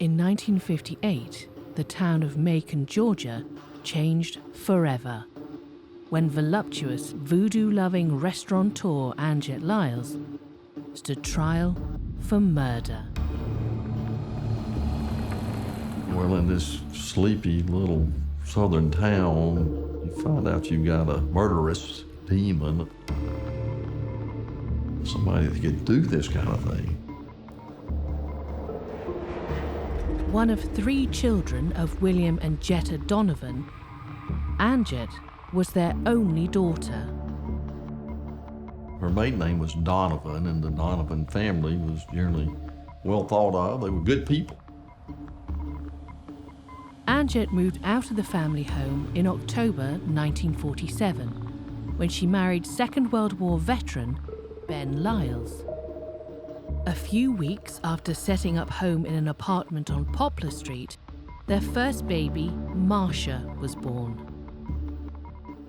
In 1958, the town of Macon, Georgia, changed forever when voluptuous, voodoo-loving restaurateur Anjett Lyles stood trial for murder. Well, in this sleepy little southern town, you find out you've got a murderous demon, somebody that could do this kind of thing. One of 3 children of William and Jetta Donovan, Anjett was their only daughter. Her maiden name was Donovan, and the Donovan family was generally well thought of. They were good people. Anjett moved out of the family home in October 1947, when she married Second World War veteran Ben Lyles. A few weeks after setting up home in an apartment on Poplar Street, their first baby, Marsha, was born.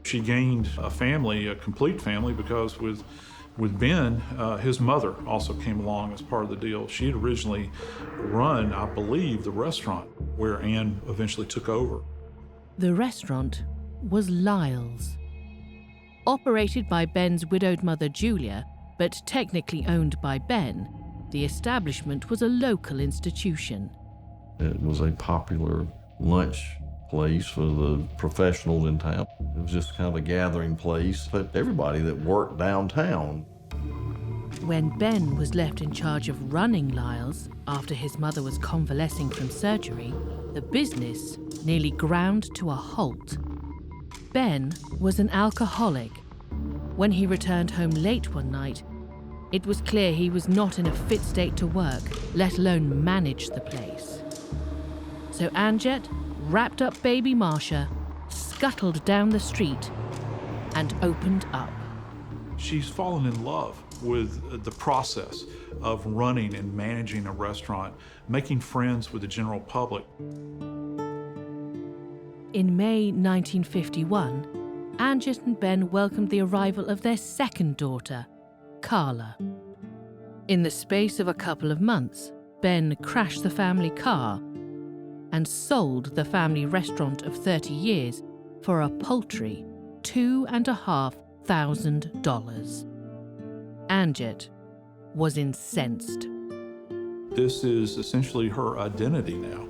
She gained a family, a complete family, because with Ben, his mother also came along as part of the deal. She had originally run, I believe, the restaurant where Ann eventually took over. The restaurant was Lyles. Operated by Ben's widowed mother, Julia, but technically owned by Ben, the establishment was a local institution. It was a popular lunch place for the professionals in town. It was just kind of a gathering place for everybody that worked downtown. When Ben was left in charge of running Lyles after his mother was convalescing from surgery, the business nearly ground to a halt. Ben was an alcoholic. When he returned home late one night, it was clear he was not in a fit state to work, let alone manage the place. So Anjett wrapped up baby Marsha, scuttled down the street, and opened up. She's fallen in love with the process of running and managing a restaurant, making friends with the general public. In May 1951, Anjett and Ben welcomed the arrival of their second daughter, Carla. In the space of a couple of months, Ben crashed the family car and sold the family restaurant of 30 years for a paltry $2,500. Anjett was incensed. This is essentially her identity now.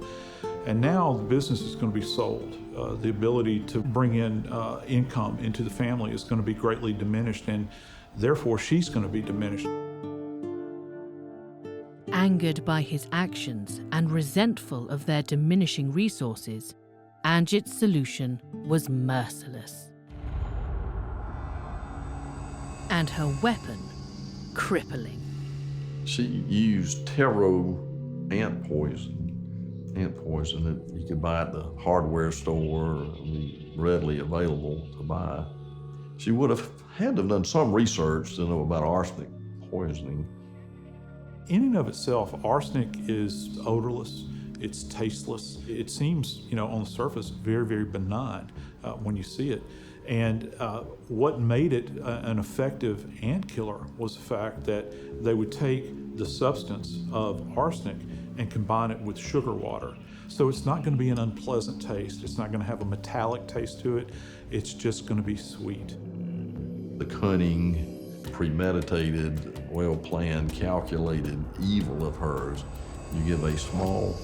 And now the business is going to be sold. The ability to bring in income into the family is going to be greatly diminished, and therefore she's going to be diminished. Angered by his actions and resentful of their diminishing resources, Anjett's solution was merciless. And her weapon, crippling. She used taro ant poison that you could buy at the hardware store, be readily available to buy. She would have had to have done some research to know about arsenic poisoning. In and of itself, arsenic is odorless, it's tasteless. It seems, on the surface, very, very benign when you see it. And what made it an effective ant killer was the fact that they would take the substance of arsenic and combine it with sugar water. So it's not going to be an unpleasant taste. It's not going to have a metallic taste to it. It's just going to be sweet. The cunning, premeditated, well-planned, calculated evil of hers. You give a small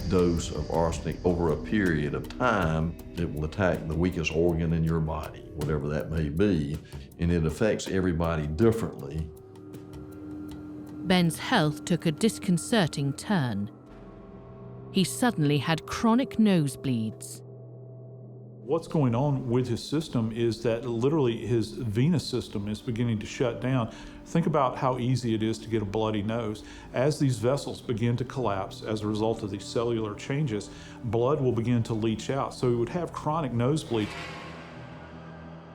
dose of arsenic over a period of time, it will attack the weakest organ in your body, whatever that may be, and it affects everybody differently. Ben's health took a disconcerting turn. He suddenly had chronic nosebleeds. What's going on with his system is that literally his venous system is beginning to shut down. Think about how easy it is to get a bloody nose. As these vessels begin to collapse as a result of these cellular changes, blood will begin to leach out. So he would have chronic nosebleeds.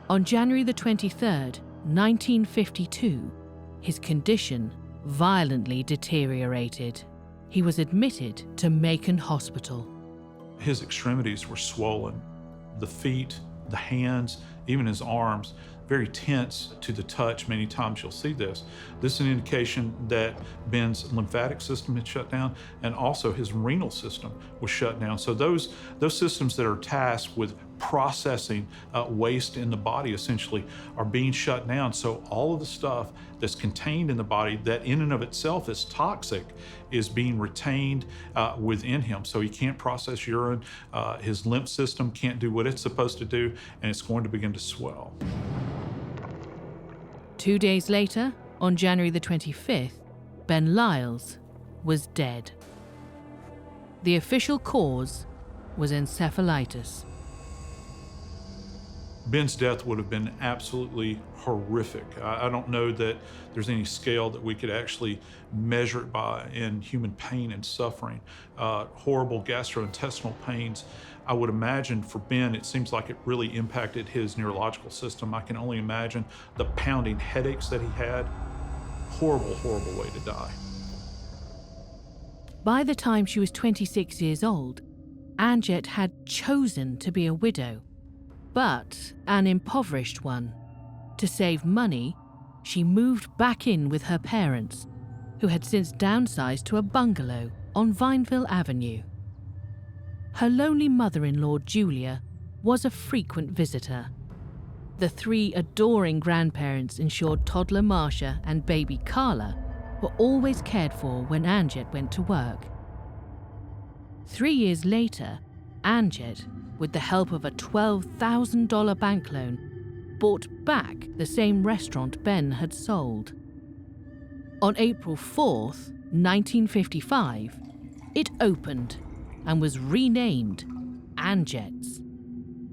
On January the 23rd, 1952, his condition violently deteriorated. He was admitted to Macon Hospital. His extremities were swollen. The feet, the hands, even his arms, very tense to the touch. Many times you'll see this. This is an indication that Ben's lymphatic system had shut down, and also his renal system was shut down. So those systems that are tasked with processing waste in the body essentially are being shut down. So all of the stuff that's contained in the body that in and of itself is toxic is being retained within him. So he can't process urine, his lymph system can't do what it's supposed to do, and it's going to begin to swell. 2 days later, on January the 25th, Ben Lyles was dead. The official cause was encephalitis. Ben's death would have been absolutely horrific. I don't know that there's any scale that we could actually measure it by in human pain and suffering. Horrible gastrointestinal pains. I would imagine for Ben, it seems like it really impacted his neurological system. I can only imagine the pounding headaches that he had. Horrible, horrible way to die. By the time she was 26 years old, Anjett had chosen to be a widow, but an impoverished one. To save money, she moved back in with her parents, who had since downsized to a bungalow on Vineville Avenue. Her lonely mother-in-law, Julia, was a frequent visitor. The 3 adoring grandparents ensured toddler Marsha and baby Carla were always cared for when Anjett went to work. 3 years later, Anjett, with the help of a $12,000 bank loan, bought back the same restaurant Ben had sold. On April 4th, 1955, it opened and was renamed Anjett's.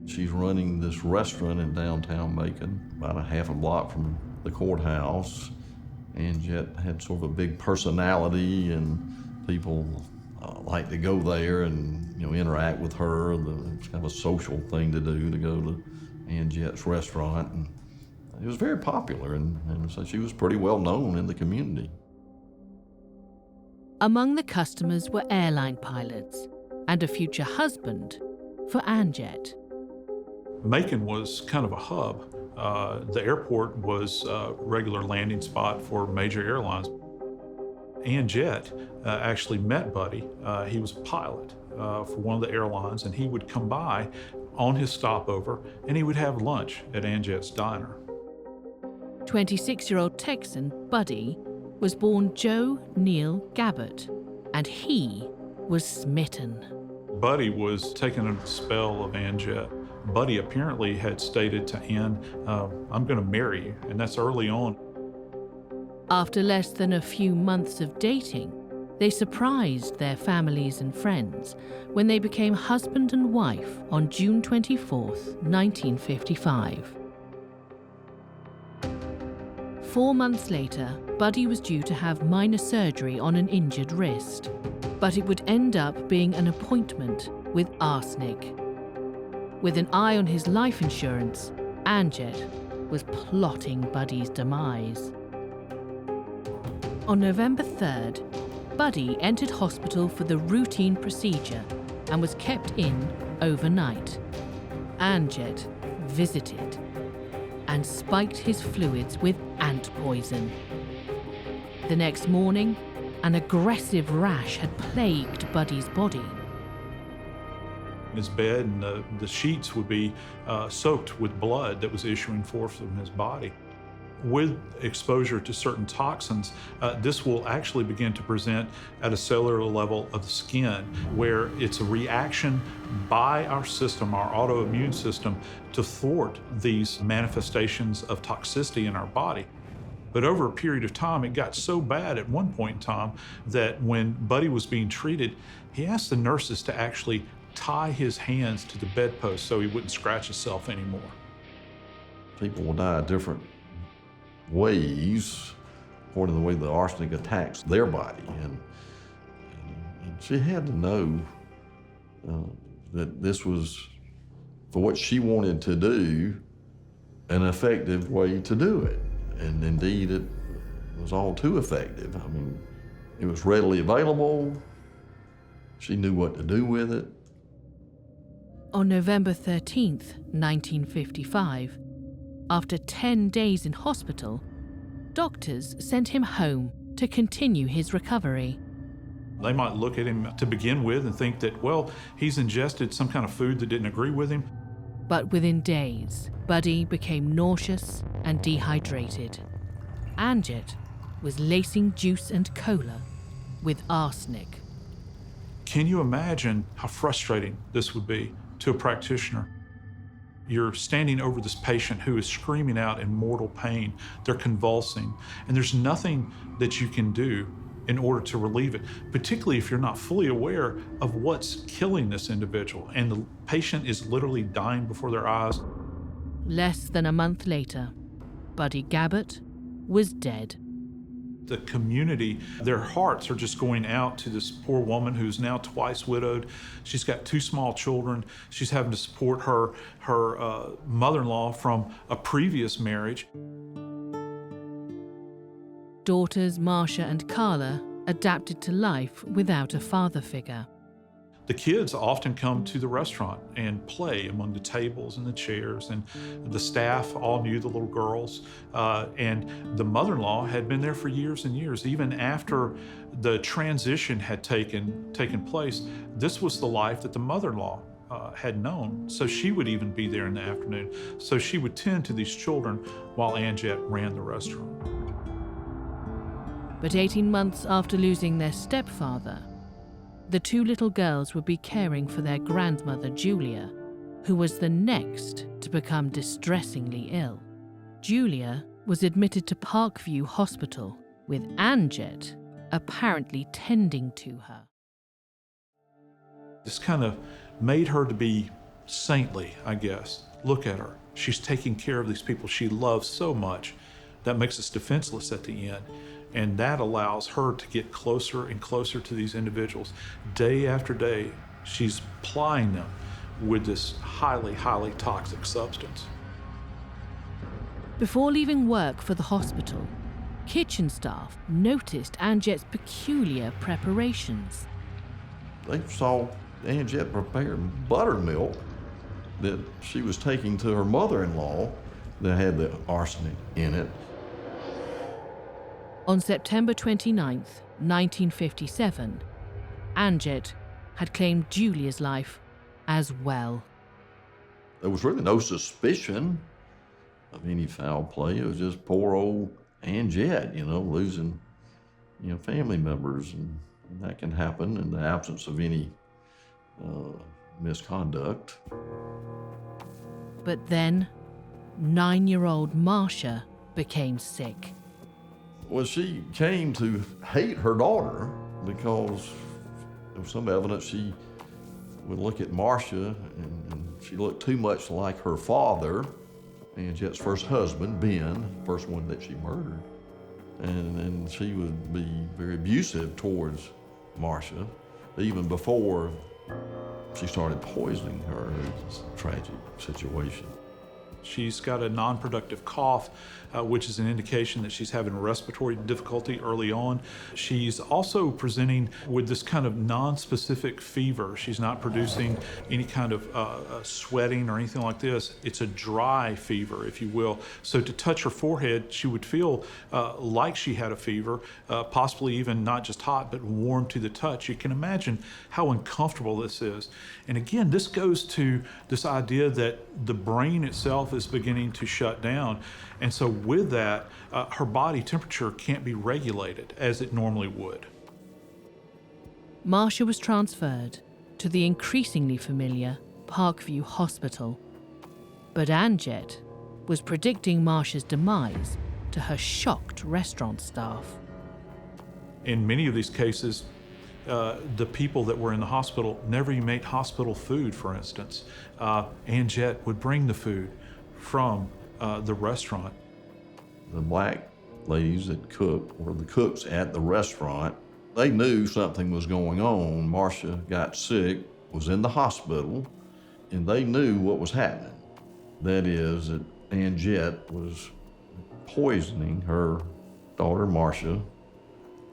She's running this restaurant in downtown Macon, about a half a block from the courthouse. Anjett had sort of a big personality, and people like to go there and interact with her. It's kind of a social thing to do, to go to Anjett's restaurant. And it was very popular, and so she was pretty well known in the community. Among the customers were airline pilots and a future husband for Anjett. Macon was kind of a hub. The airport was a regular landing spot for major airlines. Anjett actually met Buddy. He was a pilot for one of the airlines, and he would come by on his stopover, and he would have lunch at Anjett's diner. 26-year-old Texan Buddy was born Joe Neil Gabbert, and he was smitten. Buddy was taken under the spell of Anjett. Buddy apparently had stated to Ann, I'm going to marry you, and that's early on. After less than a few months of dating, they surprised their families and friends when they became husband and wife on June 24th, 1955. 4 months later, Buddy was due to have minor surgery on an injured wrist, but it would end up being an appointment with arsenic. With an eye on his life insurance, Anjett was plotting Buddy's demise. On November 3rd, Buddy entered hospital for the routine procedure and was kept in overnight. Anjett visited and spiked his fluids with ant poison. The next morning, an aggressive rash had plagued Buddy's body. His bed and the sheets would be soaked with blood that was issuing forth from his body. With exposure to certain toxins, this will actually begin to present at a cellular level of the skin, where it's a reaction by our system, our autoimmune system, to thwart these manifestations of toxicity in our body. But over a period of time, it got so bad at one point in time that when Buddy was being treated, he asked the nurses to actually tie his hands to the bedpost so he wouldn't scratch himself anymore. People will die different ways according to the way the arsenic attacks their body. And she had to know that this was, for what she wanted to do, an effective way to do it. And indeed, it was all too effective. I mean, it was readily available. She knew what to do with it. On November 13th, 1955, After 10 days in hospital, doctors sent him home to continue his recovery. They might look at him to begin with and think that, well, he's ingested some kind of food that didn't agree with him. But within days, Buddy became nauseous and dehydrated. Anjett was lacing juice and cola with arsenic. Can you imagine how frustrating this would be to a practitioner? You're standing over this patient who is screaming out in mortal pain. They're convulsing, and there's nothing that you can do in order to relieve it, particularly if you're not fully aware of what's killing this individual, and the patient is literally dying before their eyes. Less than a month later, Buddy Gabbert was dead. The community, their hearts are just going out to this poor woman who's now twice widowed. She's got 2 small children. She's having to support her mother-in-law from a previous marriage. Daughters Marsha and Carla adapted to life without a father figure. The kids often come to the restaurant and play among the tables and the chairs, and the staff all knew the little girls. And the mother-in-law had been there for years and years. Even after the transition had taken place, this was the life that the mother-in-law had known. So she would even be there in the afternoon. So she would tend to these children while Anjett ran the restaurant. But 18 months after losing their stepfather, the 2 little girls would be caring for their grandmother, Julia, who was the next to become distressingly ill. Julia was admitted to Parkview Hospital, with Anjett apparently tending to her. This kind of made her to be saintly, I guess. Look at her. She's taking care of these people she loves so much. That makes us defenseless at the end. And that allows her to get closer and closer to these individuals. Day after day, she's plying them with this highly, highly toxic substance. Before leaving work for the hospital, kitchen staff noticed Anjett's peculiar preparations. They saw Anjett preparing buttermilk that she was taking to her mother-in-law that had the arsenic in it. On September 29th, 1957, Anjett had claimed Julia's life as well. There was really no suspicion of any foul play. It was just poor old Anjett, losing, family members, and that can happen in the absence of any misconduct. But then, 9-year-old Marsha became sick. Well, she came to hate her daughter because there was some evidence she would look at Marsha and she looked too much like her father, Anjett's first husband, Ben, the first one that she murdered. And she would be very abusive towards Marsha, even before she started poisoning her. It was a tragic situation. She's got a non-productive cough, which is an indication that she's having respiratory difficulty early on. She's also presenting with this kind of non-specific fever. She's not producing any kind of sweating or anything like this. It's a dry fever, if you will. So to touch her forehead, she would feel like she had a fever, possibly even not just hot, but warm to the touch. You can imagine how uncomfortable this is. And again, this goes to this idea that the brain itself is beginning to shut down. And so with that, her body temperature can't be regulated as it normally would. Marsha was transferred to the increasingly familiar Parkview Hospital. But Anjett was predicting Marsha's demise to her shocked restaurant staff. In many of these cases, the people that were in the hospital never even ate hospital food, for instance. Anjett would bring the food from the restaurant. The black ladies that cooked were the cooks at the restaurant. They knew something was going on. Marsha got sick, was in the hospital, and they knew what was happening. That is, that Anjett was poisoning her daughter, Marsha,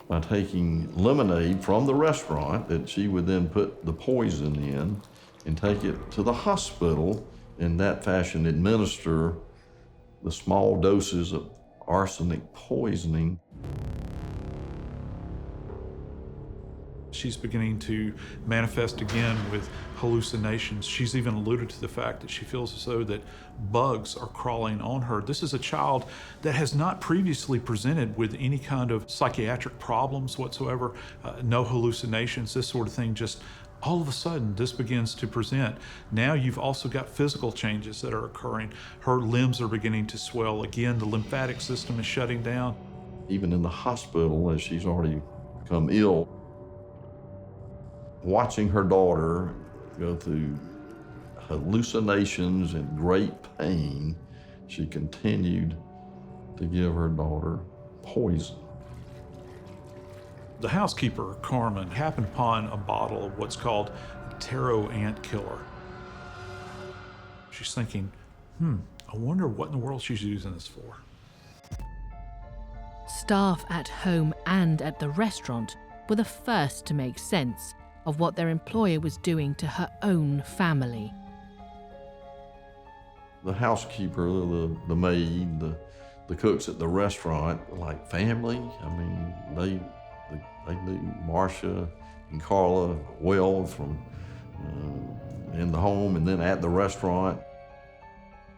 by taking lemonade from the restaurant that she would then put the poison in and take it to the hospital, in that fashion administer the small doses of arsenic poisoning. She's beginning to manifest again with hallucinations. She's even alluded to the fact that she feels as though that bugs are crawling on her. This is a child that has not previously presented with any kind of psychiatric problems whatsoever, no hallucinations, this sort of thing. Just all of a sudden, this begins to present. Now you've also got physical changes that are occurring. Her limbs are beginning to swell. Again, the lymphatic system is shutting down. Even in the hospital, as she's already become ill, watching her daughter go through hallucinations and great pain, she continued to give her daughter poison. The housekeeper, Carmen, happened upon a bottle of what's called taro ant killer. She's thinking, I wonder what in the world she's using this for. Staff at home and at the restaurant were the first to make sense of what their employer was doing to her own family. The housekeeper, the maid, the cooks at the restaurant, like family. I mean, they knew Marsha and Carla well from in the home and then at the restaurant.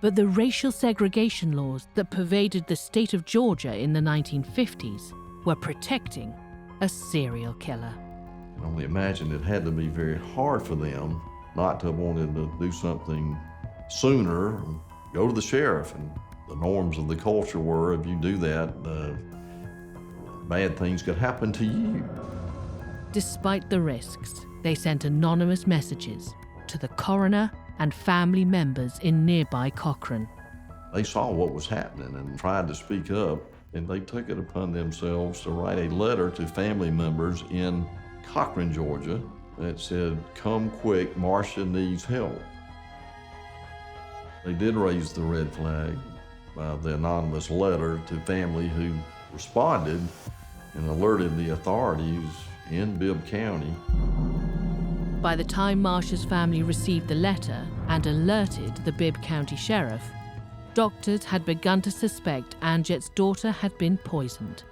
But the racial segregation laws that pervaded the state of Georgia in the 1950s were protecting a serial killer. I can only imagine it had to be very hard for them not to have wanted to do something sooner, go to the sheriff. And the norms of the culture were, if you do that, bad things could happen to you. Despite the risks, they sent anonymous messages to the coroner and family members in nearby Cochrane. They saw what was happening and tried to speak up, and they took it upon themselves to write a letter to family members in Cochrane, Georgia, that said, "Come quick, Marsha needs help." They did raise the red flag by the anonymous letter to family who responded and alerted the authorities in Bibb County. By the time Marsha's family received the letter and alerted the Bibb County Sheriff, doctors had begun to suspect Anjett's daughter had been poisoned.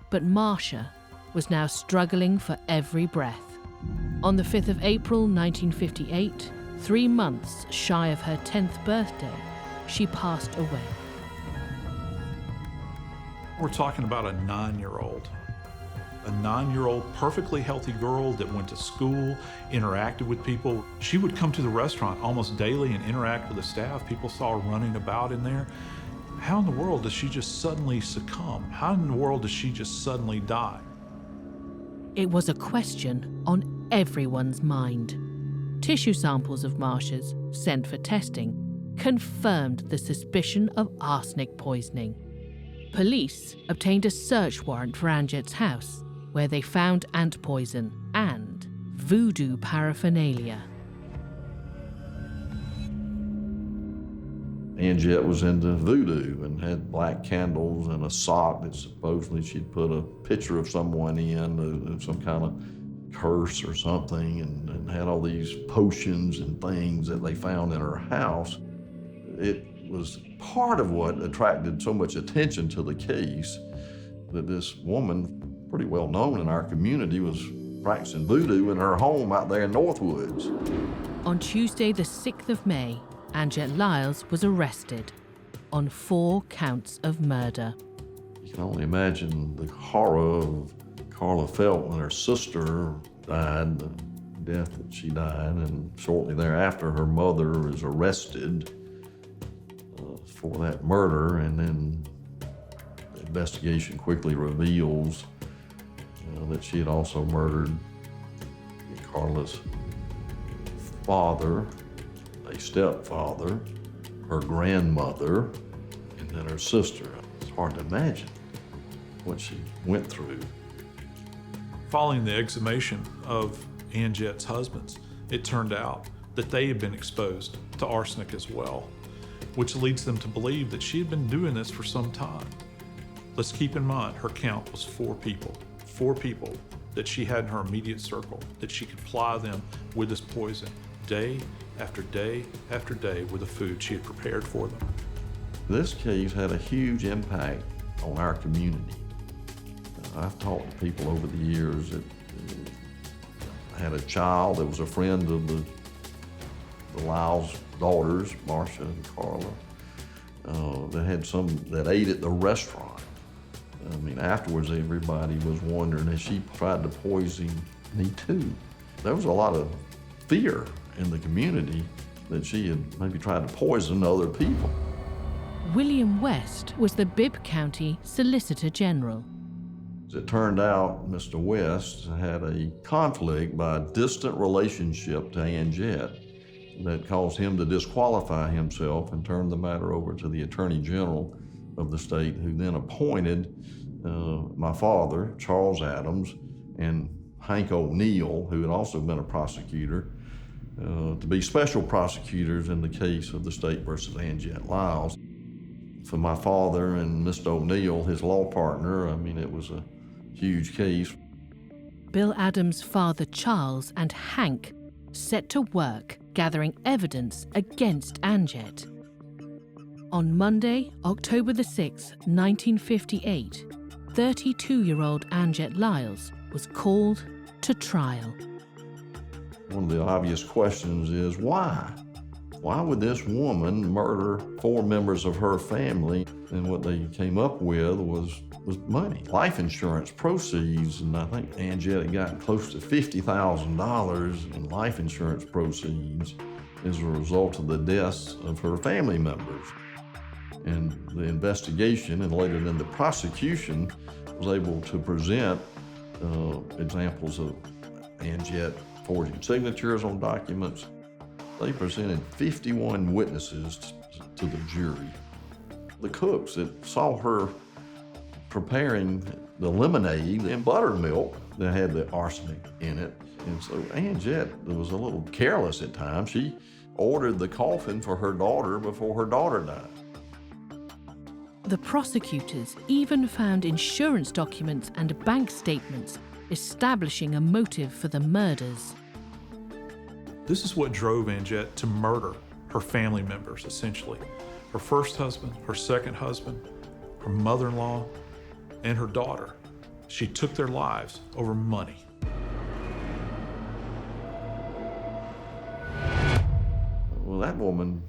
But Marsha was now struggling for every breath. On the 5th of April 1958, 3 months shy of her 10th birthday, she passed away. We're talking about a 9-year-old. A 9-year-old, perfectly healthy girl that went to school, interacted with people. She would come to the restaurant almost daily and interact with the staff. People saw her running about in there. How in the world does she just suddenly succumb? How in the world does she just suddenly die? It was a question on everyone's mind. Tissue samples of Marsha's, sent for testing, confirmed the suspicion of arsenic poisoning. Police obtained a search warrant for Anjett's house, where they found ant poison and voodoo paraphernalia. Anjett was into voodoo and had black candles and a sock that supposedly she'd put a picture of someone in, some kind of curse or something, and had all these potions and things that they found in her house. It was part of what attracted so much attention to the case, that this woman, pretty well known in our community, was practicing voodoo in her home out there in Northwoods. On Tuesday, the 6th of May, Anjett Lyles was arrested on 4 counts of murder. You can only imagine the horror of Carla felt when her sister died, the death that she died, and shortly thereafter her mother was arrested for that murder, and then the investigation quickly reveals that she had also murdered Carla's father, a stepfather, her grandmother, and then her sister. It's hard to imagine what she went through. Following the exhumation of Anjett's husbands, it turned out that they had been exposed to arsenic as well, which leads them to believe that she had been doing this for some time. Let's keep in mind, her count was 4 people. 4 people that she had in her immediate circle, that she could ply them with this poison day after day after day with the food she had prepared for them. This case had a huge impact on our community. I've talked to people over the years that had a child that was a friend of the Lyles daughters, Marsha and Carla, that ate at the restaurant. I mean, afterwards, everybody was wondering, has she tried to poison me too? There was a lot of fear in the community that she had maybe tried to poison other people. William West was the Bibb County Solicitor General. As it turned out, Mr. West had a conflict by a distant relationship to Anjett that caused him to disqualify himself and turn the matter over to the Attorney General of the state, who then appointed my father, Charles Adams, and Hank O'Neill, who had also been a prosecutor, to be special prosecutors in the case of the state versus Anjett Lyles. For my father and Mr. O'Neill, his law partner, I mean, it was a huge case. Bill Adams' father, Charles, and Hank set to work gathering evidence against Anjett. On Monday, October the 6th, 1958, 32-year-old Anjett Lyles was called to trial. One of the obvious questions is why? Why would this woman murder 4 members of her family? And what they came up with was money, life insurance proceeds, and I think Anjett had gotten close to $50,000 in life insurance proceeds as a result of the deaths of her family members. And the investigation, and later then the prosecution, was able to present examples of Anjett forging signatures on documents. They presented 51 witnesses to the jury. The cooks that saw her preparing the lemonade and buttermilk that had the arsenic in it. And so Anjett was a little careless at times. She ordered the coffin for her daughter before her daughter died. The prosecutors even found insurance documents and bank statements establishing a motive for the murders. This is what drove Anjett to murder her family members, essentially. Her first husband, her second husband, her mother-in-law, and her daughter. She took their lives over money. Well, that woman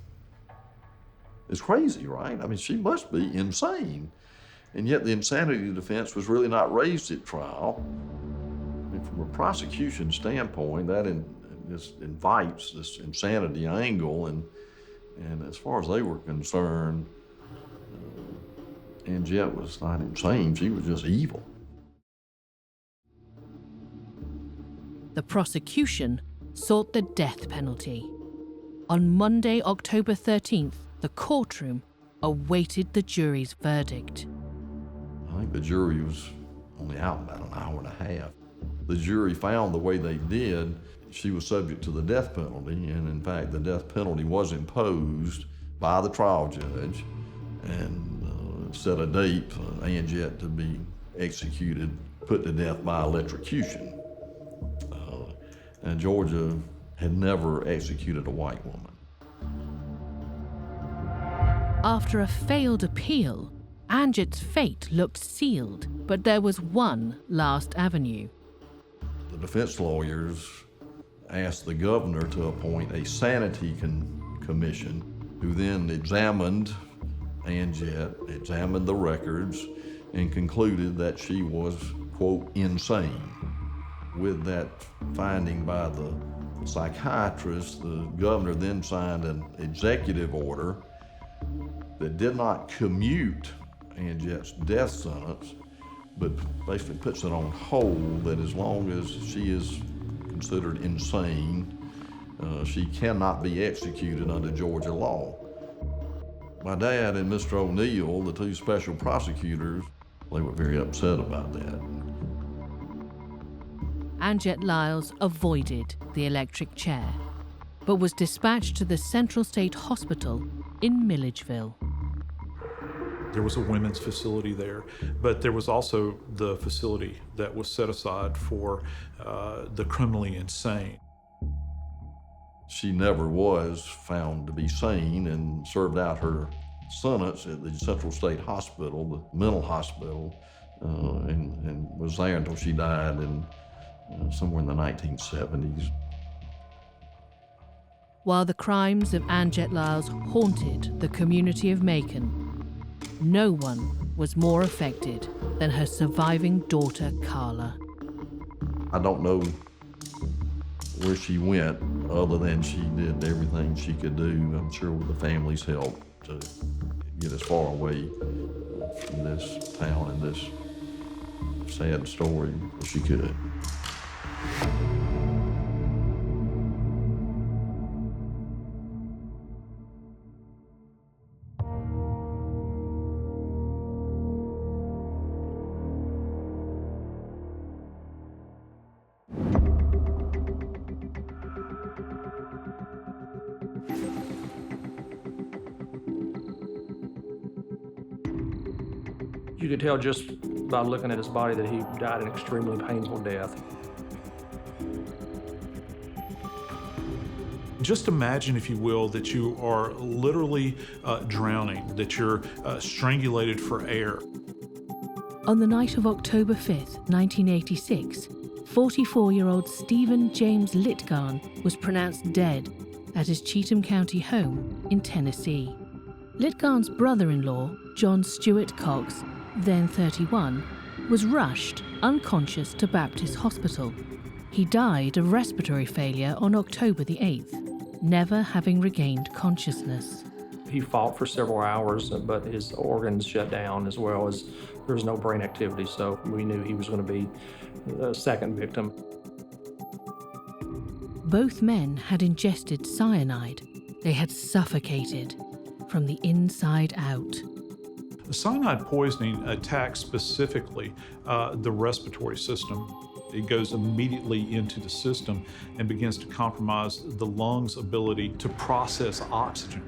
is crazy, right? I mean, she must be insane. And yet the insanity defense was really not raised at trial. I mean, from a prosecution standpoint, that just invites this insanity angle. And as far as they were concerned, Anjett was not insane, she was just evil. The prosecution sought the death penalty. On Monday, October 13th, the courtroom awaited the jury's verdict. I think the jury was only out about an hour and a half. The jury found the way they did, she was subject to the death penalty, and in fact, the death penalty was imposed by the trial judge and set a date for Anjett to be executed, put to death by electrocution. And Georgia had never executed a white woman. After a failed appeal, Anjett's fate looked sealed, but there was one last avenue. The defense lawyers asked the governor to appoint a sanity commission, who then examined Anjett, examined the records, and concluded that she was, quote, insane. With that finding by the psychiatrist, the governor then signed an executive order that did not commute Anjett's death sentence, but basically puts it on hold that as long as she is considered insane, she cannot be executed under Georgia law. My dad and Mr. O'Neill, the 2 special prosecutors, they were very upset about that. Anjett Lyles avoided the electric chair, but was dispatched to the Central State Hospital in Milledgeville. There was a women's facility there, but there was also the facility that was set aside for the criminally insane. She never was found to be sane and served out her sentence at the Central State Hospital, the mental hospital, and was there until she died in somewhere in the 1970s. While the crimes of Anjett Lyles haunted the community of Macon, no one was more affected than her surviving daughter, Carla. I don't know where she went other than she did everything she could do, I'm sure with the family's help, to get as far away from this town and this sad story as she could. You could tell just by looking at his body that he died an extremely painful death. Just imagine, if you will, that you are literally drowning, that you're strangulated for air. On the night of October 5th, 1986, 44-year-old Stephen James Litgarn was pronounced dead at his Cheatham County home in Tennessee. Litgarn's brother-in-law, John Stuart Cox, then 31, was rushed unconscious to Baptist Hospital. He died of respiratory failure on October the 8th, never having regained consciousness. He fought for several hours, but his organs shut down, as well as there was no brain activity, so we knew he was going to be a second victim. Both men had ingested cyanide. They had suffocated from the inside out. Cyanide poisoning attacks specifically the respiratory system. It goes immediately into the system and begins to compromise the lungs' ability to process oxygen.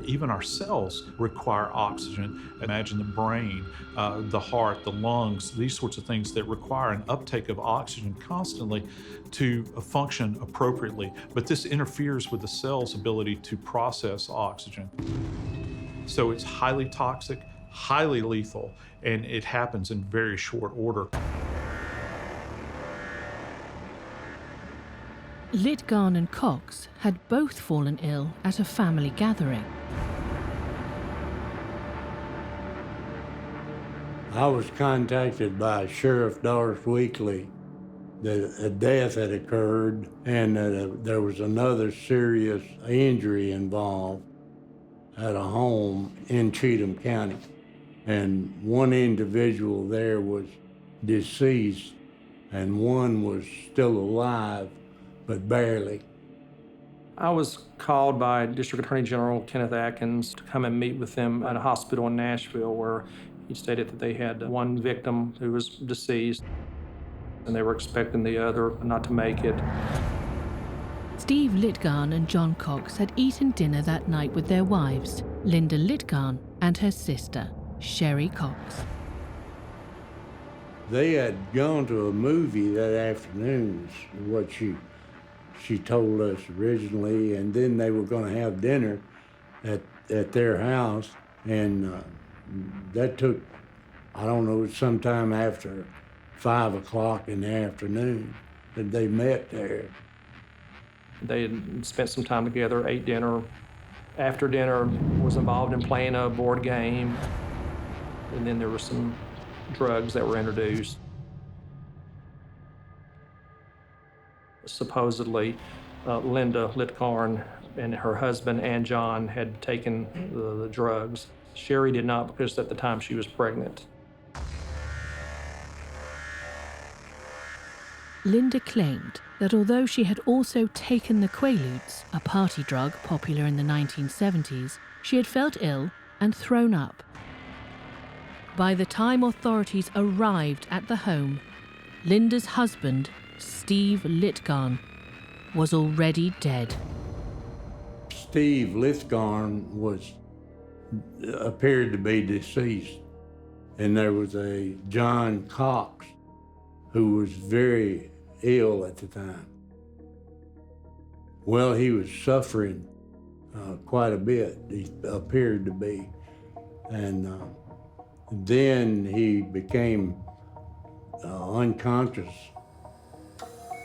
Even our cells require oxygen. Imagine the brain, the heart, the lungs, these sorts of things that require an uptake of oxygen constantly to function appropriately. But this interferes with the cell's ability to process oxygen. So it's highly toxic, highly lethal, and it happens in very short order. Litgarn and Cox had both fallen ill at a family gathering. I was contacted by Sheriff Doris Weekly that a death had occurred and that there was another serious injury involved at a home in Cheatham County. And one individual there was deceased and one was still alive, but barely. I was called by District Attorney General Kenneth Atkins to come and meet with them at a hospital in Nashville, where he stated that they had one victim who was deceased and they were expecting the other not to make it. Steve Litgarn and John Cox had eaten dinner that night with their wives, Linda Litgarn and her sister, Sherry Cox. They had gone to a movie that afternoon, is what she told us originally, and then they were going to have dinner at their house, and that took, I don't know, sometime after 5 o'clock in the afternoon that they met there. They had spent some time together, ate dinner. After dinner, was involved in playing a board game, and then there were some drugs that were introduced. Supposedly, Linda Litgarn and her husband and John had taken the drugs. Sherry did not, because at the time she was pregnant. Linda claimed that although she had also taken the Quaaludes, a party drug popular in the 1970s, she had felt ill and thrown up. By the time authorities arrived at the home, Linda's husband, Steve Litgarn, was already dead. Steve Litgarn appeared to be deceased, and there was a John Cox who was very ill at the time. Well, he was suffering quite a bit, he appeared to be, And then he became unconscious.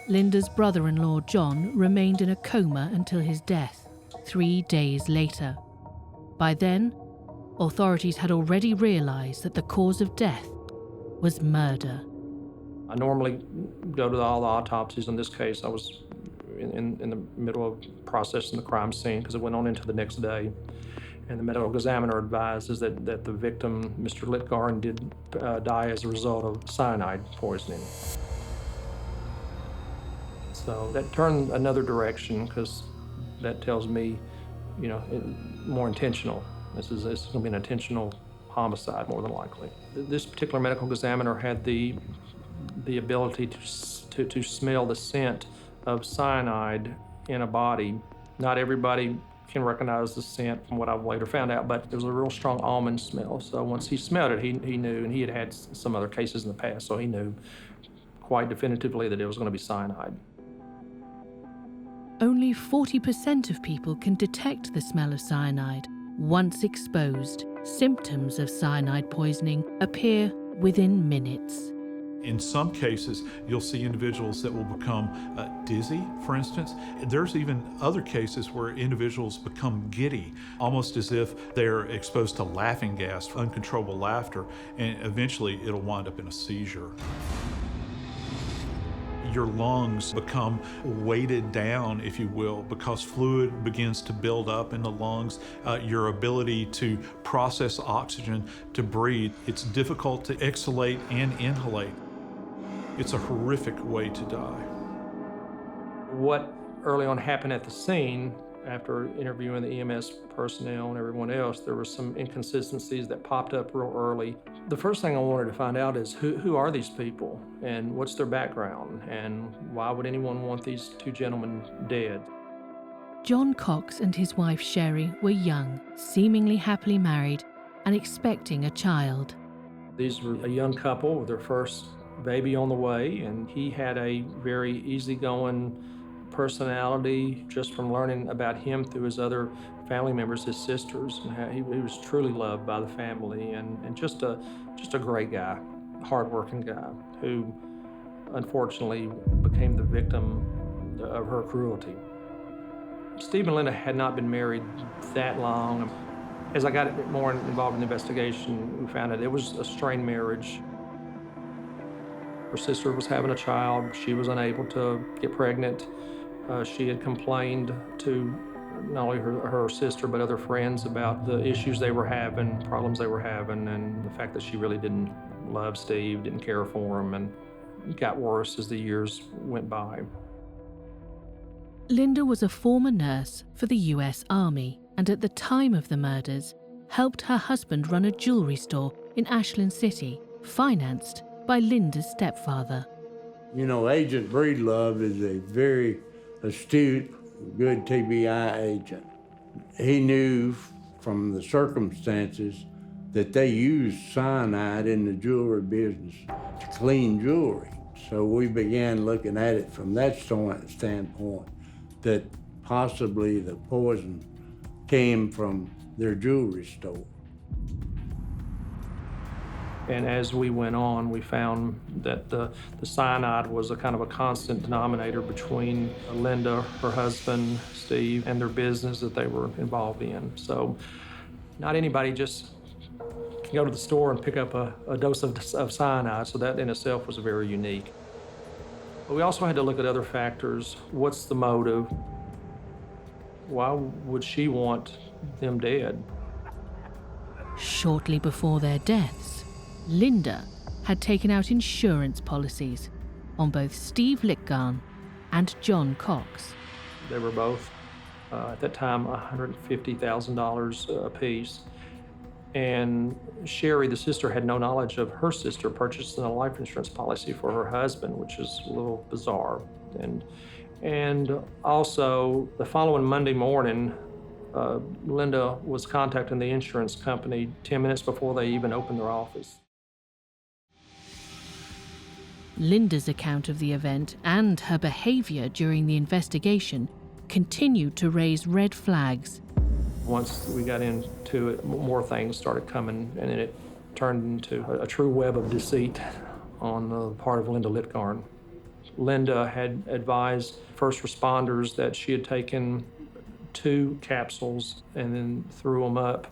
Linda's brother-in-law, John, remained in a coma until his death, 3 days later. By then, authorities had already realized that the cause of death was murder. I normally go to all the autopsies. In this case, I was in the middle of processing the crime scene because it went on into the next day. And the medical examiner advises that the victim, Mr. Litgarn, did die as a result of cyanide poisoning. So that turned another direction because that tells me, more intentional. This is going to be an intentional homicide, more than likely. This particular medical examiner had the ability to smell the scent of cyanide in a body. Not everybody can recognize the scent from what I've later found out, but there was a real strong almond smell. So once he smelled it, he knew, and he had some other cases in the past, so he knew quite definitively that it was going to be cyanide. Only 40% of people can detect the smell of cyanide. Once exposed, symptoms of cyanide poisoning appear within minutes. In some cases, you'll see individuals that will become dizzy, for instance. There's even other cases where individuals become giddy, almost as if they're exposed to laughing gas, uncontrollable laughter, and eventually it'll wind up in a seizure. Your lungs become weighted down, if you will, because fluid begins to build up in the lungs. Your ability to process oxygen, to breathe, it's difficult to exhalate and inhalate. It's a horrific way to die. What early on happened at the scene, after interviewing the EMS personnel and everyone else, there were some inconsistencies that popped up real early. The first thing I wanted to find out is who are these people and what's their background and why would anyone want these two gentlemen dead? John Cox and his wife Sherry were young, seemingly happily married, and expecting a child. These were a young couple with their first baby on the way, and he had a very easygoing personality just from learning about him through his other family members, his sisters. And he was truly loved by the family and just a great guy, hardworking guy who unfortunately became the victim of her cruelty. Steve and Linda had not been married that long. As I got more involved in the investigation, we found out it was a strained marriage. Her sister was having a child. She was unable to get pregnant. She had complained to not only her sister, but other friends about the issues they were having, problems they were having, and the fact that she really didn't love Steve, didn't care for him, and it got worse as the years went by. Linda was a former nurse for the US Army and at the time of the murders helped her husband run a jewelry store in Ashland City, financed by Linda's stepfather. Agent Breedlove is a very astute, good TBI agent. He knew from the circumstances that they used cyanide in the jewelry business to clean jewelry. So we began looking at it from that standpoint, that possibly the poison came from their jewelry store. And as we went on, we found that the cyanide was a kind of a constant denominator between Linda, her husband, Steve, and their business that they were involved in. So not anybody just can go to the store and pick up a dose of cyanide, so that in itself was very unique. But we also had to look at other factors. What's the motive? Why would she want them dead? Shortly before their deaths, Linda had taken out insurance policies on both Steve Litgarn and John Cox. They were both, at that time, $150,000 apiece. And Sherry, the sister, had no knowledge of her sister purchasing a life insurance policy for her husband, which is a little bizarre. And also, the following Monday morning, Linda was contacting the insurance company 10 minutes before they even opened their office. Linda's account of the event and her behavior during the investigation continued to raise red flags. Once we got into it, more things started coming, and then it turned into a true web of deceit on the part of Linda Litgarn. Linda had advised first responders that she had taken 2 capsules and then threw them up.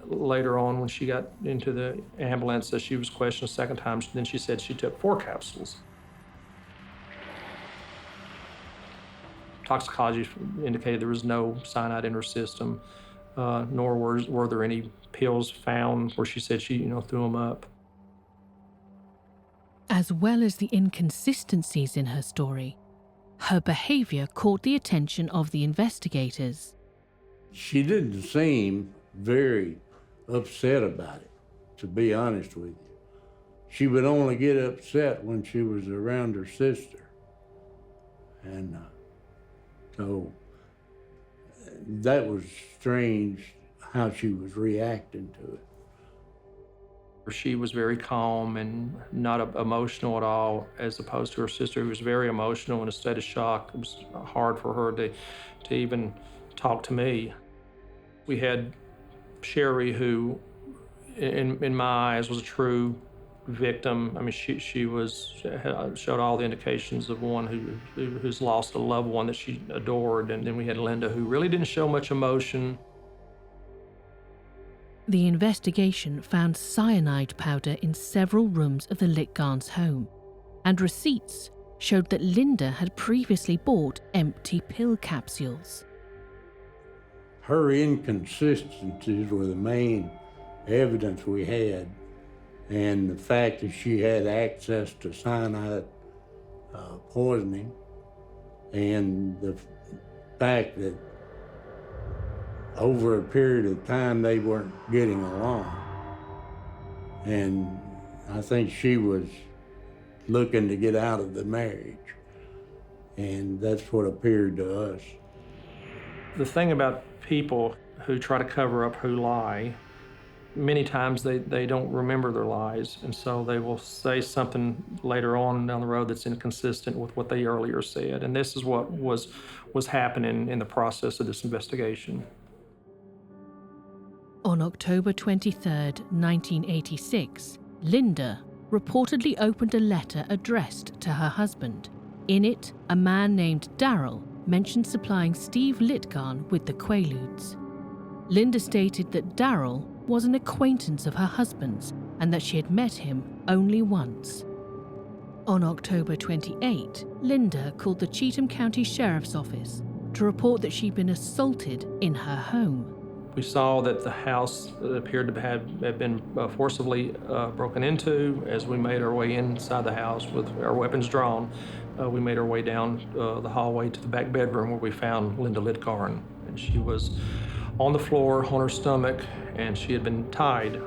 Later on, when she got into the ambulance, as she was questioned a second time, then she said she took 4 capsules. Toxicology indicated there was no cyanide in her system, nor were there any pills found where she said she, threw them up. As well as the inconsistencies in her story, her behavior caught the attention of the investigators. She didn't seem very upset about it, to be honest with you. She would only get upset when she was around her sister. And so that was strange how she was reacting to it. She was very calm and not emotional at all, as opposed to her sister, who was very emotional in a state of shock. It was hard for her to even talk to me. We had Sherry, who, in my eyes, was a true victim. I mean, she showed all the indications of one who's lost a loved one that she adored. And then we had Linda, who really didn't show much emotion. The investigation found cyanide powder in several rooms of the Litgarns' home, and receipts showed that Linda had previously bought empty pill capsules. Her inconsistencies were the main evidence we had, and the fact that she had access to cyanide poisoning, and the fact that over a period of time they weren't getting along. And I think she was looking to get out of the marriage, and that's what appeared to us. The thing about people who try to cover up, who lie, many times they don't remember their lies, and so they will say something later on down the road that's inconsistent with what they earlier said. And this is what was happening in the process of this investigation. On October 23, 1986, Linda reportedly opened a letter addressed to her husband. In it, a man named Darrell mentioned supplying Steve Litgarn with the Quaaludes. Linda stated that Darrell was an acquaintance of her husband's and that she had met him only once. On October 28, Linda called the Cheatham County Sheriff's Office to report that she'd been assaulted in her home. We saw that the house appeared to have been forcibly broken into. As we made our way inside the house with our weapons drawn, we made our way down the hallway to the back bedroom, where we found Linda Litgarn. And she was on the floor, on her stomach, and she had been tied.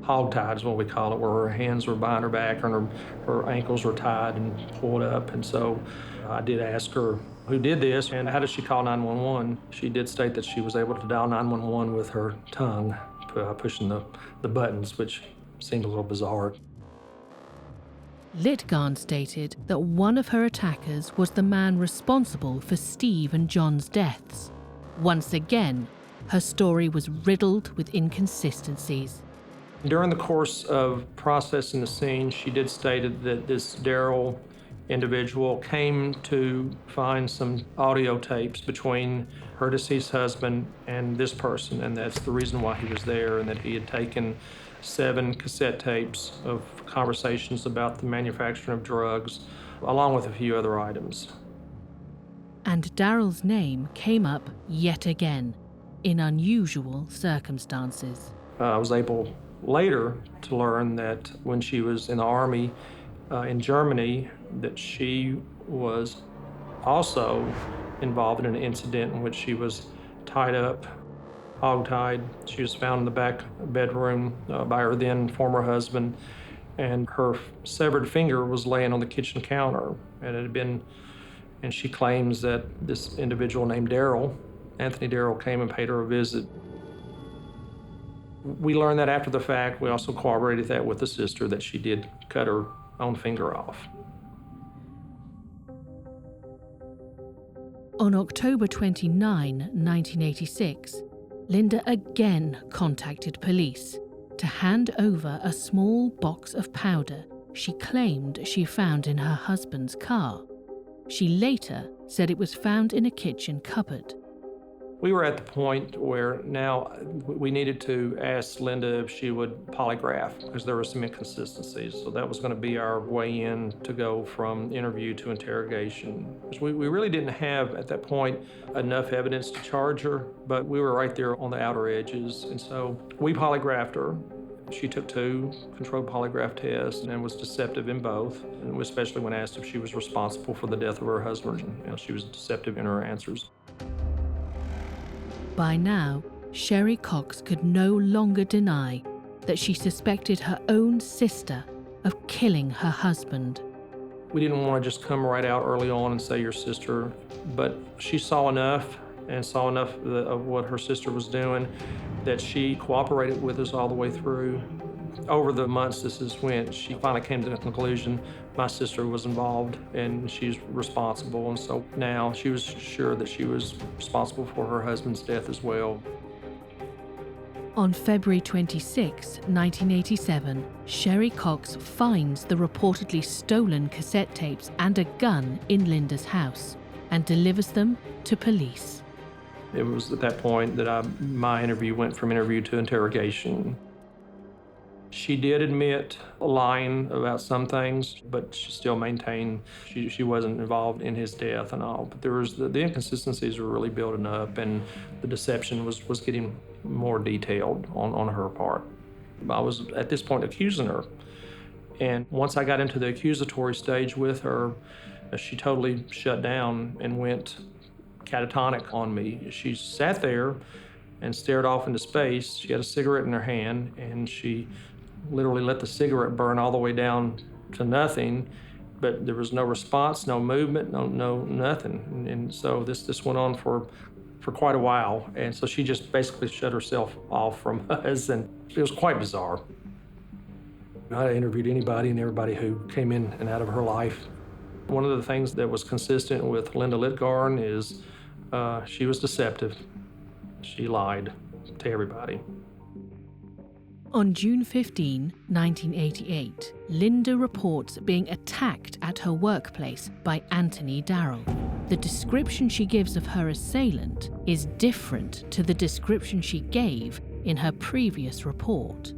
Hog-tied is what we call it, where her hands were behind her back and her ankles were tied and pulled up. And so I did ask her who did this and how did she call 911. She did state that she was able to dial 911 with her tongue, pushing the buttons, which seemed a little bizarre. Litgarn stated that one of her attackers was the man responsible for Steve and John's deaths. Once again, her story was riddled with inconsistencies. During the course of processing the scene, she did state that this Darrell individual came to find some audio tapes between her deceased husband and this person, and that's the reason why he was there, and that he had taken 7 cassette tapes of conversations about the manufacturing of drugs, along with a few other items. And Darrell's name came up yet again, in unusual circumstances. I was able later to learn that when she was in the Army in Germany, that she was also involved in an incident in which she was tied up, hog-tied. She was found in the back bedroom by her then former husband, and her severed finger was laying on the kitchen counter. And she claims that this individual named Darrell, Anthony Darrell, came and paid her a visit. We learned that after the fact. We also corroborated that with the sister, that she did cut her own finger off. On October 29, 1986, Linda again contacted police to hand over a small box of powder she claimed she found in her husband's car. She later said it was found in a kitchen cupboard. We were at the point where now we needed to ask Linda if she would polygraph because there were some inconsistencies. So that was going to be our way in to go from interview to interrogation. We really didn't have, at that point, enough evidence to charge her, but we were right there on the outer edges. And so we polygraphed her. She took 2 controlled polygraph tests and was deceptive in both, and especially when asked if she was responsible for the death of her husband. She was deceptive in her answers. By now, Sherry Cox could no longer deny that she suspected her own sister of killing her husband. We didn't want to just come right out early on and say your sister, but she saw enough of what her sister was doing that she cooperated with us all the way through. Over the months this went, she finally came to the conclusion my sister was involved and she's responsible. And so now she was sure that she was responsible for her husband's death as well. On February 26, 1987, Sherry Cox finds the reportedly stolen cassette tapes and a gun in Linda's house and delivers them to police. It was at that point that my interview went from interview to interrogation. She did admit lying about some things, but she still maintained she wasn't involved in his death and all. But there was the inconsistencies were really building up, and the deception was getting more detailed on her part. I was at this point accusing her, and once I got into the accusatory stage with her, she totally shut down and went catatonic on me. She sat there and stared off into space. She had a cigarette in her hand, and she literally let the cigarette burn all the way down to nothing, but there was no response, no movement, no nothing. And so this went on for quite a while. And so she just basically shut herself off from us, and it was quite bizarre. I interviewed anybody and everybody who came in and out of her life. One of the things that was consistent with Linda Litgarn is she was deceptive. She lied to everybody. On June 15, 1988, Linda reports being attacked at her workplace by Anthony Darrell. The description she gives of her assailant is different to the description she gave in her previous report.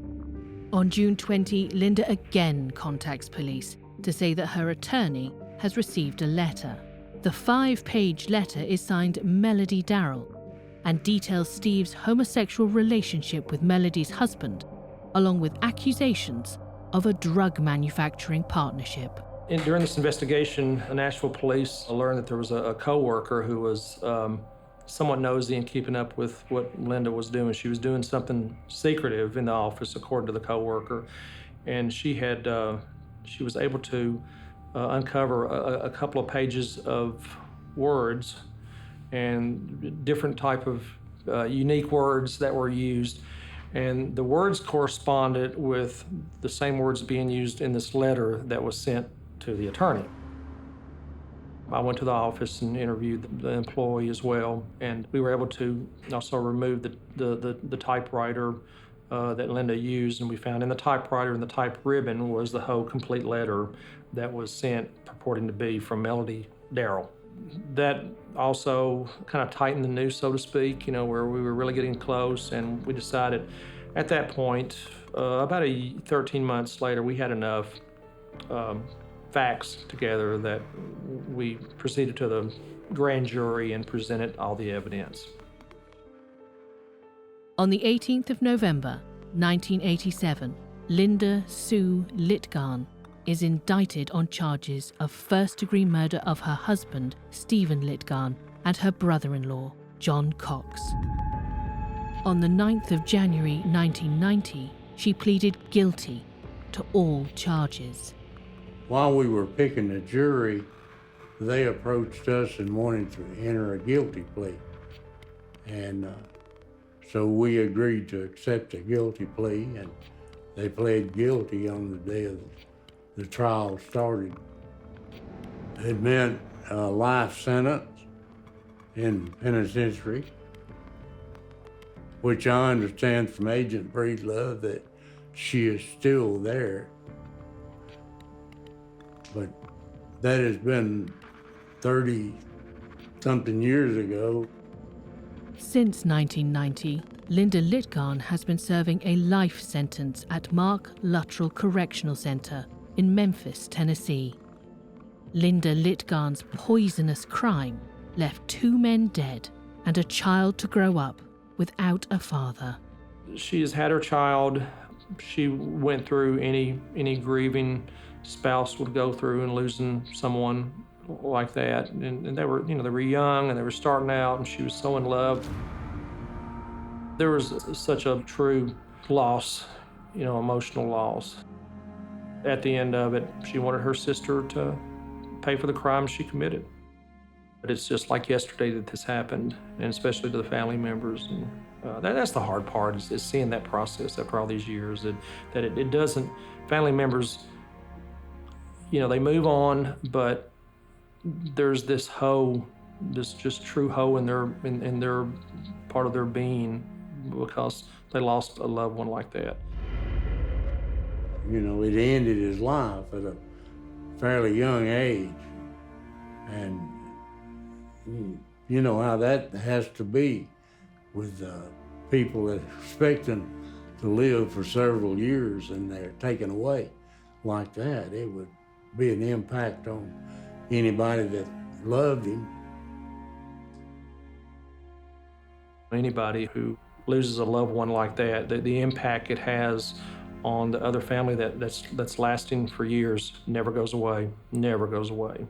On June 20, Linda again contacts police to say that her attorney has received a letter. The 5-page letter is signed Melody Darrell and details Steve's homosexual relationship with Melody's husband, along with accusations of a drug manufacturing partnership. During this investigation, the Nashville police learned that there was a co-worker who was somewhat nosy and keeping up with what Linda was doing. She was doing something secretive in the office, according to the co-worker, and she was able to uncover a couple of pages of words and different type of unique words that were used. And the words corresponded with the same words being used in this letter that was sent to the attorney. I went to the office and interviewed the employee as well, and we were able to also remove the typewriter that Linda used, and we found in the typewriter and the type ribbon was the whole complete letter that was sent purporting to be from Melody Darrell. That also kind of tightened the noose, so to speak, where we were really getting close, and we decided at that point, about 13 months later, we had enough facts together that we proceeded to the grand jury and presented all the evidence. On the 18th of November, 1987, Linda Sue Litgarn is indicted on charges of first-degree murder of her husband, Stephen Litgarn, and her brother-in-law, John Cox. On the 9th of January 1990, she pleaded guilty to all charges. While we were picking the jury, they approached us and wanted to enter a guilty plea. And so we agreed to accept a guilty plea, and they pled guilty on the day of the trial started. It meant a life sentence, in penitentiary, which I understand from Agent Breedlove that she is still there. But that has been 30-something years ago. Since 1990, Linda Litgarn has been serving a life sentence at Mark Luttrell Correctional Center in Memphis, Tennessee. Linda Litgarn's poisonous crime left 2 men dead and a child to grow up without a father. She has had her child. She went through any grieving spouse would go through in losing someone like that. And they were young and they were starting out, and she was so in love. There was such a true loss, emotional loss. At the end of it, she wanted her sister to pay for the crimes she committed. But it's just like yesterday that this happened, and especially to the family members. And that's the hard part, is seeing that process after all these years, that it doesn't, family members, they move on, but there's this hole, this just true hole in their part of their being, because they lost a loved one like that. It ended his life at a fairly young age. And you know how that has to be with people that are expecting to live for several years and they're taken away like that. It would be an impact on anybody that loved him. Anybody who loses a loved one like that, the impact it has on the other family that's lasting for years never goes away, never goes away.